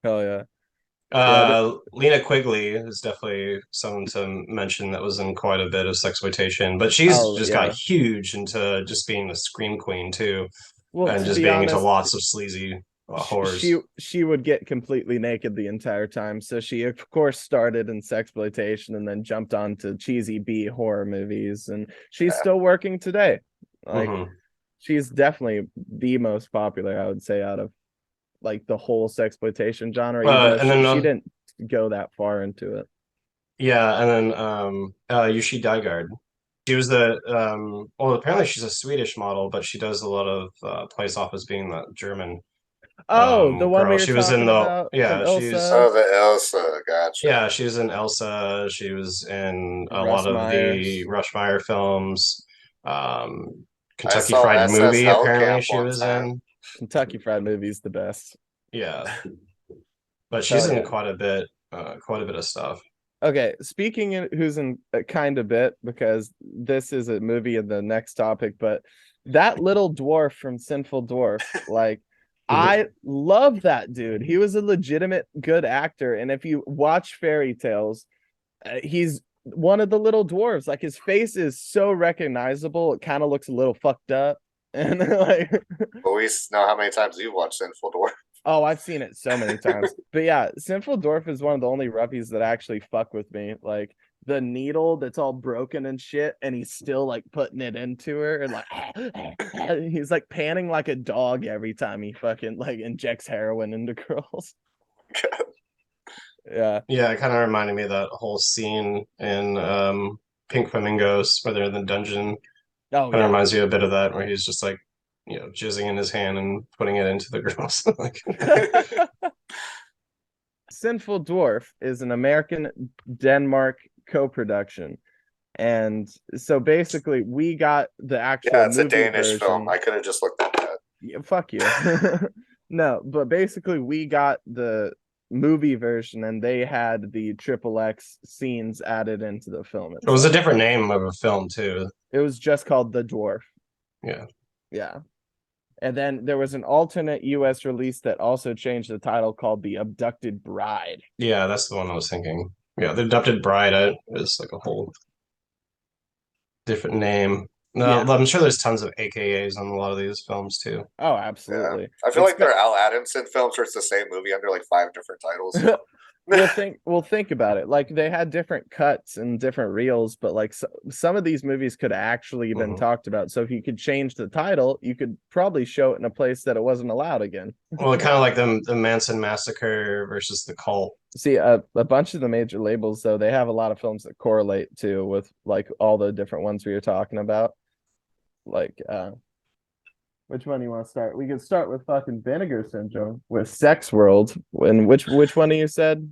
Hell yeah. Yeah, Lena Quigley is definitely someone to mention that was in quite a bit of Sexploitation, but she's oh just got yeah. huge into just being a scream queen too, Well, and to just be being into honest, lots of sleazy she horrors. she would get completely naked the entire time. So she of course started in Sexploitation and then jumped on to cheesy B horror movies, and she's Yeah. still working today. Like Mhm. she's definitely the most popular, I would say, out of like the whole Sexploitation genre, even though And then she didn't go that far into it. yeah, and then Yushi Dygard. She was the well, apparently she's a Swedish model, but she does a lot of plays off as being that German Oh, the one girl. we were She was in talking the about from yeah, Ilsa, Oh, the Elsa. Gotcha. yeah, she was in Elsa. She was in a Russ lot of the Myers, Rushmeyer films. I Kentucky saw Fried SS Movie, apparently Hellcamp she one was time. in. Kentucky Fried Movie's the best. Yeah, but she's Hell in yeah. quite a bit of stuff. Okay, speaking in who's in a kind of bit, because this is a movie in the next topic, but that little dwarf from Sinful Dwarf, like I love that dude. He was a legitimate good actor, and if you watch Fairy Tales, he's one of the little dwarves. Like his face is so recognizable. It kind of looks a little fucked up, and like, But we know how many times you've watched Sinful Dwarf. oh, I've seen it so many times. But yeah, Sinful Dwarf is one of the only ruffies that actually fuck with me. Like the needle that's all broken and shit, and he's still like putting it into her, and like he's like panning like a dog every time he fucking like injects heroin into girls. Yeah. Yeah, it kind of reminded me of that whole scene in Pink Flamingos where they're in the dungeon. Oh Kind of yeah. reminds you a bit of that, where he's just like, jizzing in his hand and putting it into the girls. Like, Sinful Dwarf is an American Denmark co-production. And so basically we got the actual Yeah, it's a movie Danish version. film. I could have just looked at that. Yeah, fuck you. No, but basically we got the movie version and they had the triple X scenes added into the film it was a itself. different name of a film too. It was just called The Dwarf. Yeah. Yeah. And then there was an alternate US release that also changed the title called The Abducted Bride. Yeah, that's the one I was thinking. Yeah, The Adopted Bride is like a whole different name. No, Yeah. I'm sure there's tons of AKAs on a lot of these films too. Oh, Yeah. absolutely. I feel like they're Al Adamson films where it's the same movie under like 5 different titles. Think about it. Like they had different cuts and different reels, but like some of these movies could actually been talked about. So if you could change the title, you could probably show it in a place that it wasn't allowed again. Well, kind of like the Manson Massacre versus the Cult. See, a bunch of the major labels though, they have a lot of films that correlate too with like all the different ones we were talking about. Like which one do you want to start? We could start with fucking Vinegar Syndrome with Sex World. And which one of you said?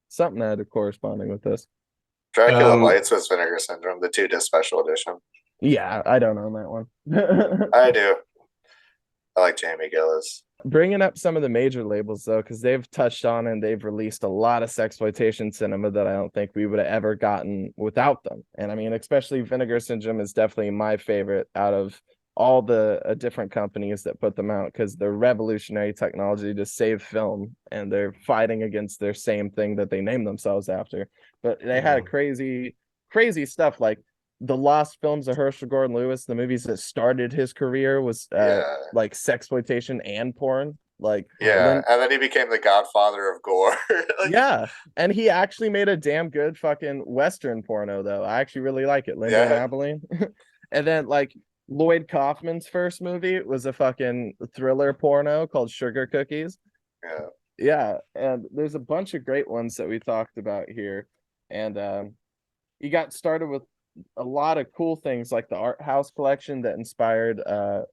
Something had a corresponding with this. Dracula Bites was Vinegar Syndrome, the 2-disc special edition. Yeah, I don't own that one. I do. I like Jamie Gillis. Bringing up some of the major labels though, because they've touched on and they've released a lot of sexploitation cinema that I don't think we would have ever gotten without them. And I mean, especially Vinegar Syndrome is definitely my favorite out of all the different companies that put them out, because they're revolutionary technology to save film, and they're fighting against their same thing that they named themselves after. But they had crazy stuff like the lost films of Herschel Gordon Lewis, the movies that started his career, was like sexploitation and porn. Like and then he became the godfather of gore. Yeah, and he actually made a damn good fucking Western porno though. I actually really like it. Linda and Abilene. And then like Lloyd Kaufman's first movie was a fucking thriller porno called Sugar Cookies. Yeah, and there's a bunch of great ones that we talked about here. And you got started with a lot of cool things like the art house collection that inspired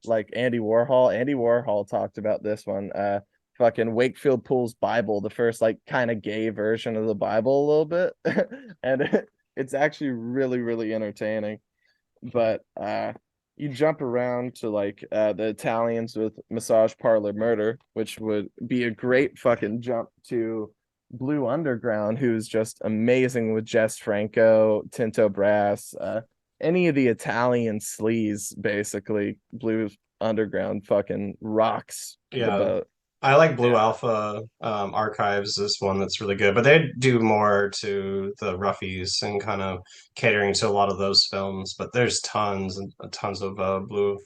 like Andy Warhol. Andy Warhol talked about this one, fucking Wakefield Pool's Bible, the first like kind of gay version of the Bible a little bit. And it's actually really, really entertaining. But you jump around to like the Italians with Massage Parlor Murder, which would be a great fucking jump to Blue Underground, who's just amazing with Jess Franco, Tinto Brass, any of the Italian sleaze, basically. Blue Underground fucking rocks the boat. I like Blue Alpha Archives is one that's really good, but they do more to the ruffies and kind of catering to a lot of those films. But there's tons and tons of Blue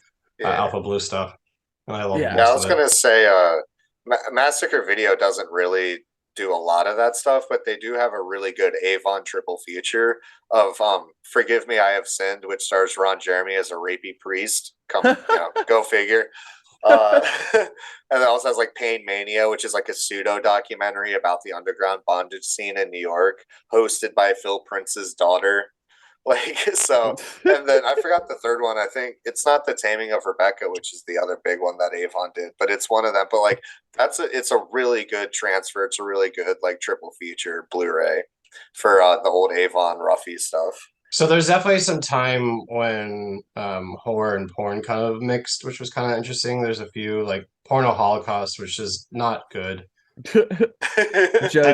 Alpha Blue stuff, and I love most of it. I was gonna say, Massacre Video doesn't really do a lot of that stuff, but they do have a really good Avon triple feature of Forgive Me, I Have Sinned, which stars Ron Jeremy as a rapey priest. Go figure. And it also has like Pain Mania, which is like a pseudo documentary about the underground bondage scene in New York, hosted by Phil Prince's daughter. Like, so, and then I forgot the third one. I think it's not The Taming of Rebecca, which is the other big one that Avon did, but it's one of them. But like, it's a really good transfer. It's a really good like triple feature Blu-ray for the old Avon Ruffy stuff. So there's definitely some time when horror and porn kind of mixed, which was kind of interesting. There's a few like Porno Holocaust, which is not good. I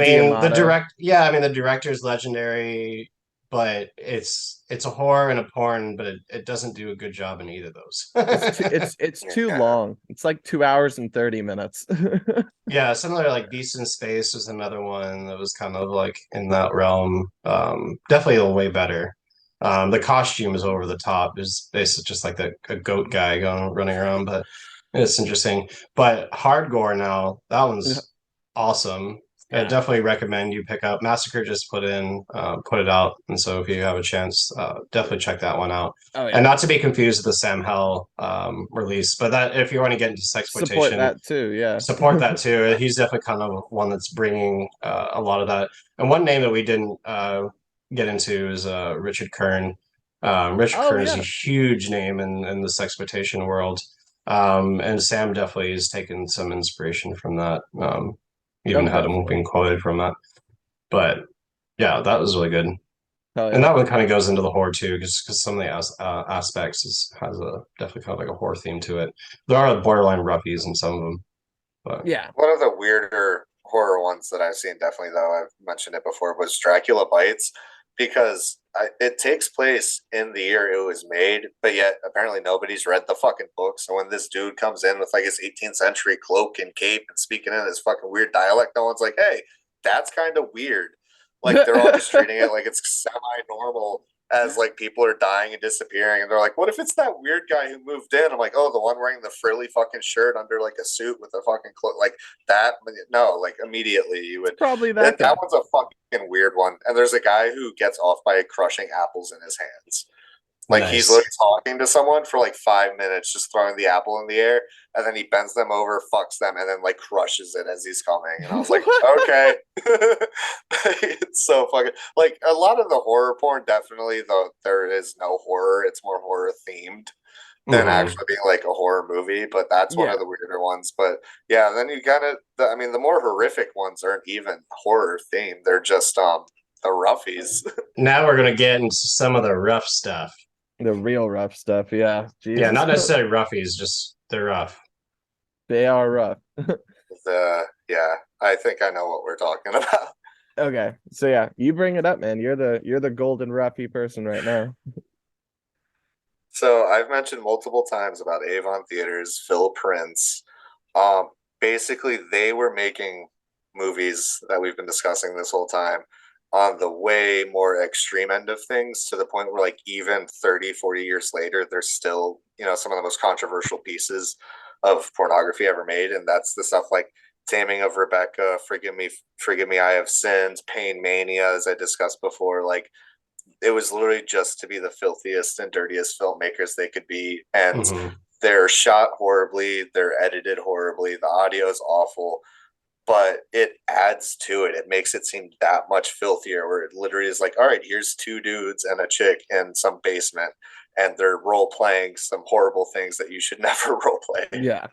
mean, the director's legendary, but it's a horror and a porn, but it doesn't do a good job in either of those. it's too long. It's like 2 hours and 30 minutes. Yeah, similar like Beast in Space was another one that was kind of like in that realm. Definitely a way better. The costume is over the top. Is basically just like a goat guy running around, but it's interesting. But Hardcore now, that one's awesome. I definitely recommend you pick up. Massacre just put it out, and so if you have a chance, definitely check that one out. And not to be confused with the Sam Hell release, but that if you want to get into sexploitation, support that too. Yeah, support that too. He's definitely kind of one that's bringing a lot of that. And one name that we didn't get into is Richard Kern. Richard Kern is a huge name in the sexploitation world, and Sam definitely has taken some inspiration from that. Even had him being quoted from that. But yeah, that was really good. And that one kind of goes into the horror too, because some of the aspects has a definitely kind of like a horror theme to it. There are borderline ruffies in some of them. But one of the weirder horror ones that I've seen, definitely though, I've mentioned it before, was Dracula Bites, because it takes place in the year it was made, but yet apparently nobody's read the fucking book. So when this dude comes in with like his 18th century cloak and cape and speaking in his fucking weird dialect, no one's like, hey, that's kind of weird. Like they're all just treating it like it's semi-normal as like people are dying and disappearing, and they're like, what if it's that weird guy who moved in? I'm like, oh, the one wearing the frilly fucking shirt under like a suit with a fucking cloak, like that. No, like immediately you would probably that one's a fucking weird one. And there's a guy who gets off by crushing apples in his hands. Like he's literally talking to someone for like 5 minutes, just throwing the apple in the air, and then he bends them over, fucks them, and then like crushes it as he's coming. And I was like, okay. It's so fucking like a lot of the horror porn, definitely, though there is no horror, it's more horror themed than actually being like a horror movie, but that's one of the weirder ones. But yeah, then you kind of, the more horrific ones aren't even horror themed, they're just the ruffies. Now we're gonna get into some of the rough stuff. The real rough stuff. Yeah. Jesus. Yeah, not necessarily roughies, just they're rough. They are rough. Yeah, I think I know what we're talking about. Okay. So yeah, you bring it up, man. You're the golden roughy person right now. So I've mentioned multiple times about Avon Theaters, Phil Prince. Basically, they were making movies that we've been discussing this whole time on the way more extreme end of things, to the point where like even 30, 40 years later, they're still, some of the most controversial pieces of pornography ever made. And that's the stuff like Taming of Rebecca, Forgive Me, I Have Sinned, Pain Mania, as I discussed before. Like, it was literally just to be the filthiest and dirtiest filmmakers they could be. And they're shot horribly, they're edited horribly, the audio is awful, but it adds to it. It makes it seem that much filthier, where it literally is like, all right, here's two dudes and a chick in some basement, and they're role playing some horrible things that you should never role play. Yeah.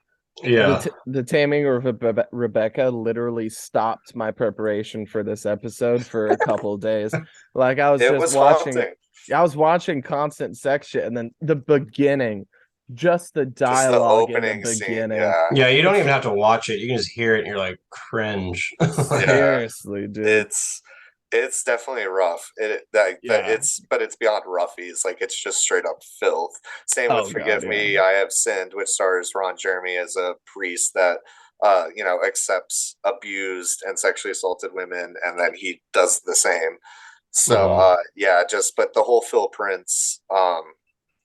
Yeah. The Taming of Rebecca literally stopped my preparation for this episode for a couple of days. Like I was watching constant sex shit, and then the beginning, just the dialogue in the beginning. Scene, yeah, you don't even have to watch it. You can just hear it and you're like, cringe. Seriously, dude. It's definitely rough. But it's beyond ruffies. Like, it's just straight up filth. Same with Forgive Me, I Have Sinned, which stars Ron Jeremy as a priest that accepts abused and sexually assaulted women, and then he does the same. So but the whole Phil Prince,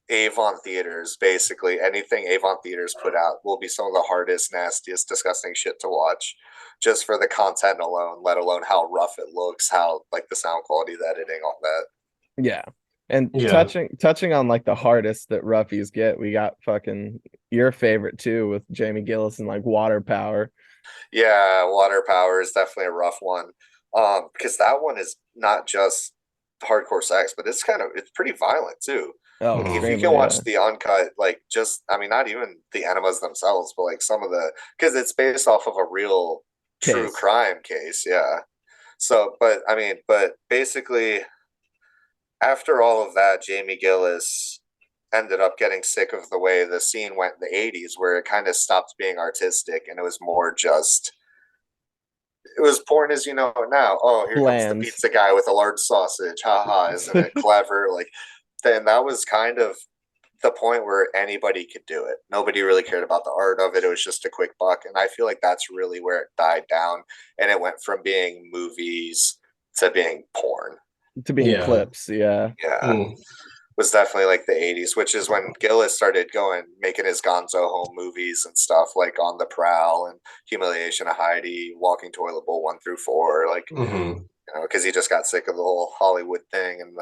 Avon Theaters, basically anything Avon Theaters put out will be some of the hardest, nastiest, disgusting shit to watch, just for the content alone, let alone how rough it looks, how like the sound quality, the editing, all that. Yeah. And touching on like the hardest that ruffies get, we got fucking your favorite too with Jamie Gillis and like Water Power. Yeah, Water Power is definitely a rough one. Because that one is not just hardcore sex, but it's pretty violent too. Oh, like, if you can watch the uncut, like, just, I mean, not even the enemas themselves, but like some of because it's based off of a real true crime case. Yeah. So, but basically, after all of that, Jamie Gillis ended up getting sick of the way the scene went in the 80s, where it kind of stopped being artistic and it was more just, it was porn as you know it now. Oh, here comes the pizza guy with a large sausage. Haha, isn't it clever? Like, then that was kind of the point where anybody could do it. Nobody really cared about the art of it. It was just a quick buck. And I feel like that's really where it died down. And it went from being movies to being porn. To being clips, yeah. Was definitely like the 80s, which is when Gillis started making his Gonzo home movies and stuff, like On the Prowl and Humiliation of Heidi, Walking Toilet Bowl 1 through 4, like, because he just got sick of the whole Hollywood thing and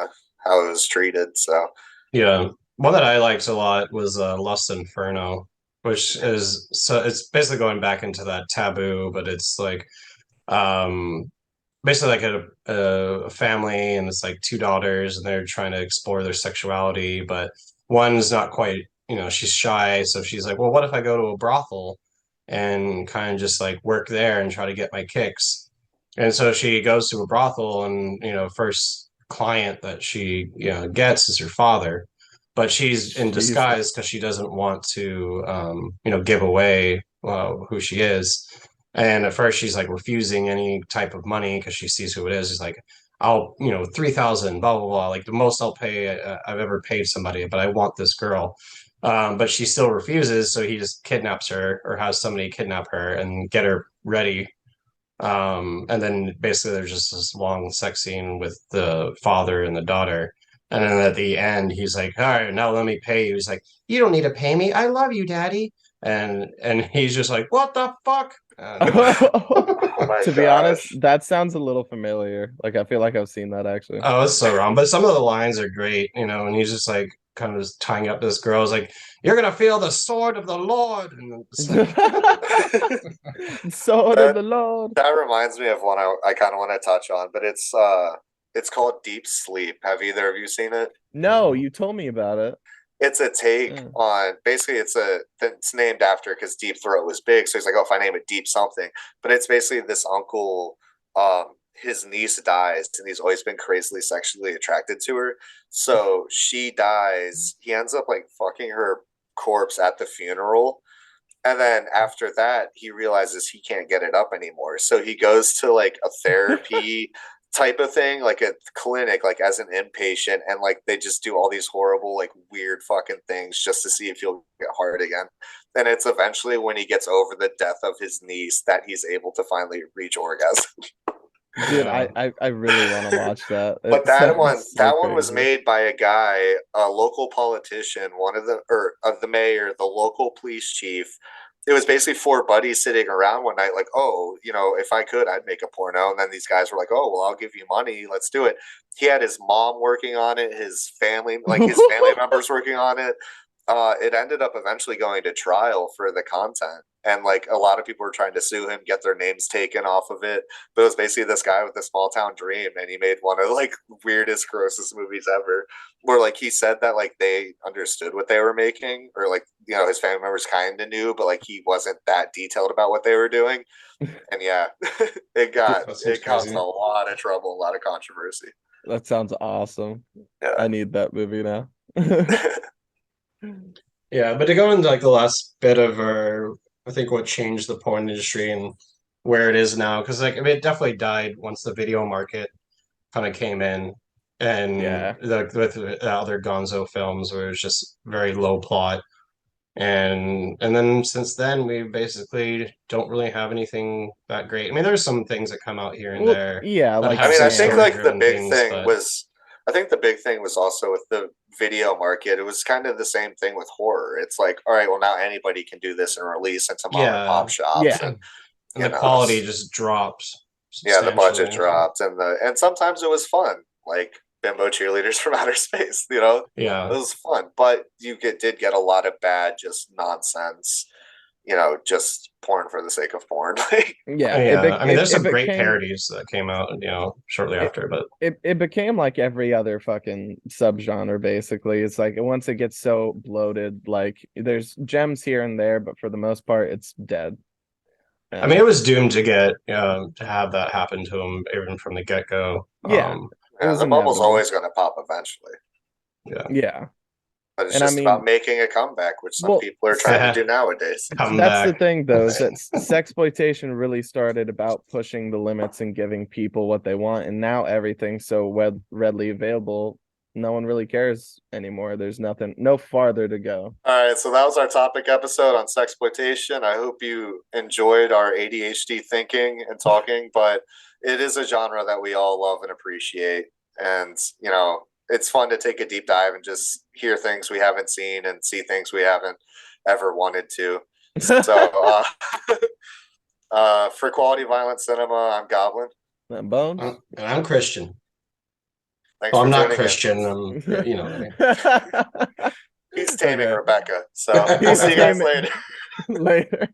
how it was treated. So one that I liked a lot was Lust Inferno, which is, so it's basically going back into that taboo, but it's like basically like a family, and it's like two daughters, and they're trying to explore their sexuality, but one's not quite, she's shy, so she's like, well, what if I go to a brothel and kind of just like work there and try to get my kicks? And so she goes to a brothel, and first client that she gets is her father, but she's in disguise because she doesn't want to give away who she is. And at first she's like refusing any type of money because she sees who it is. She's like, I'll 3,000, blah blah blah, like the most I'll pay I've ever paid somebody, but I want this girl. But she still refuses, so he just kidnaps her, or has somebody kidnap her and get her ready. And then basically there's just this long sex scene with the father and the daughter. And then at the end, he's like, all right, now let me pay you. He's like, you don't need to pay me. I love you, daddy. And he's just like, what the fuck? To be honest, that sounds a little familiar. Like, I feel like I've seen that actually. Oh, it's so wrong. But some of the lines are great, and he's just like kind of just tying up this girl. He's like, you're going to feel the sword of the Lord. And sword of the Lord. That reminds me of one I kind of want to touch on, but it's called Deep Sleep. Have either of you seen it? No, you told me about it. It's a take on, basically it's named after, because Deep Throat was big, so he's like, oh, if I name it Deep something. But it's basically this uncle, his niece dies, and he's always been crazily sexually attracted to her. So she dies. He ends up like fucking her corpse at the funeral. And then after that, he realizes he can't get it up anymore. So he goes to like a therapy type of thing, like a clinic, like as an inpatient, and like they just do all these horrible, like weird fucking things just to see if he'll get hard again. And it's eventually when he gets over the death of his niece that he's able to finally reach orgasm. Dude, I really want to watch that. But that one was crazy. made by a guy, a local politician, one of the or of the mayor, the local police chief. It was basically four buddies sitting around one night, like, oh, you know, if I could, I'd make a porno. And then these guys were like, oh, well, I'll give you money. Let's do it. He had his mom working on it, his family members working on it. It ended up eventually going to trial for the content. And like a lot of people were trying to sue him, get their names taken off of it. But it was basically this guy with a small town dream, and he made one of like weirdest, grossest movies ever. Where like he said that like they understood what they were making, or like, you know, his family members kind of knew, but like he wasn't that detailed about what they were doing. And yeah, it caused a lot of trouble, a lot of controversy. That sounds awesome. Yeah. I need that movie now. Yeah, but to go into like the last bit of I think what changed the porn industry and where it is now, because like I mean, it definitely died once the video market kind of came in, and Yeah. with the other Gonzo films where it's just very low plot, and then since then we basically don't really have anything that great. I mean, there's some things that come out here and there. Yeah, like I mean, I think like the big things, thing but... was. I think the big thing was also with the video market. It was kind of the same thing with horror. It's like, all right, well, now anybody can do this and release into mom and pop shops. Yeah. And the quality just drops. Yeah, the budget dropped, and sometimes it was fun, like bimbo cheerleaders from outer space. You know, yeah, it was fun, but you did get a lot of bad, just nonsense. You know, just porn for the sake of porn. Yeah. I mean, there's some great parodies that came out, you know, shortly after, but it became like every other fucking subgenre. Basically, it's like once it gets so bloated, like there's gems here and there, but for the most part, it's dead. I mean, it was doomed to get to have that happen to him even from the get-go. Yeah, the bubble's always going to pop eventually. Yeah. But it's just about making a comeback, which some people are trying to do nowadays. That's the thing, though, is that sexploitation really started about pushing the limits and giving people what they want, and now everything's so readily available, no one really cares anymore. There's no farther to go. All right, so that was our topic episode on sexploitation. I hope you enjoyed our ADHD thinking and talking, but it is a genre that we all love and appreciate, and you know, it's fun to take a deep dive and just hear things we haven't seen and see things we haven't ever wanted to. So, for Quality Violent Cinema, I'm Goblin. I'm Bones. And I'm Christian. I'm not Christian. You know. He's taming Rebecca. So we'll see you guys later. Later.